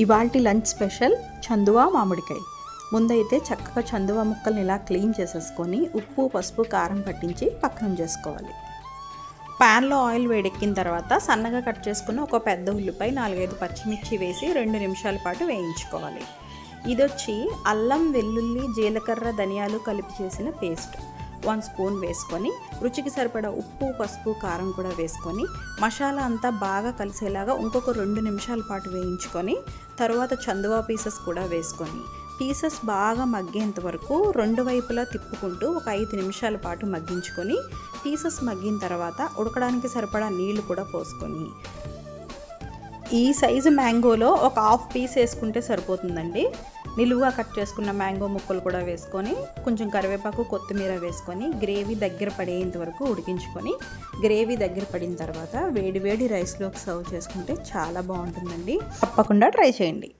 ఇవాల్టి lunch special చందువా మామిడికాయ. ముందైతే చక్కగా చందువా ముక్కల్ని ఇలా క్లీన్ చేసేసుకొని ఉప్పు పసుపు కారం పట్టించి పక్కన చేసుకోవాలి. ప్యాన్లో ఆయిల్ వేడెక్కిన తర్వాత సన్నగా కట్ చేసుకున్న ఒక పెద్ద ఉల్లిపాయ 4-5 పచ్చిమిర్చి వేసి 2 నిమిషాల పాటు వేయించుకోవాలి. ఇదొచ్చి అల్లం వెల్లుల్లి జీలకర్ర ధనియాలు కలిపి చేసిన పేస్ట్ 1 స్పూన్ వేసుకొని రుచికి సరిపడా ఉప్పు పసుపు కారం కూడా వేసుకొని మసాలా అంతా బాగా కలిసేలాగా ఇంకొక 2 నిమిషాల పాటు వేయించుకొని తర్వాత చందువా పీసెస్ కూడా వేసుకొని పీసెస్ బాగా మగ్గేంత వరకు 2 వైపులా తిప్పుకుంటూ ఒక 5 నిమిషాల పాటు మగ్గించుకొని పీసెస్ మగ్గిన తర్వాత ఉడకడానికి సరిపడా నీళ్లు కూడా పోసుకొని ఈ సైజు మ్యాంగోలో ఒక హాఫ్ పీస్ వేసుకుంటే సరిపోతుందండి. నిలువుగా కట్ చేసుకున్న మ్యాంగో ముక్కలు కూడా వేసుకొని కొంచెం కరివేపాకు కొత్తిమీర వేసుకొని గ్రేవీ దగ్గర పడేంత వరకు ఉడికించుకొని గ్రేవీ దగ్గర పడిన తర్వాత వేడి వేడి రైస్లోకి సర్వ్ చేసుకుంటే చాలా బాగుంటుందండి. తప్పకుండా ట్రై చేయండి.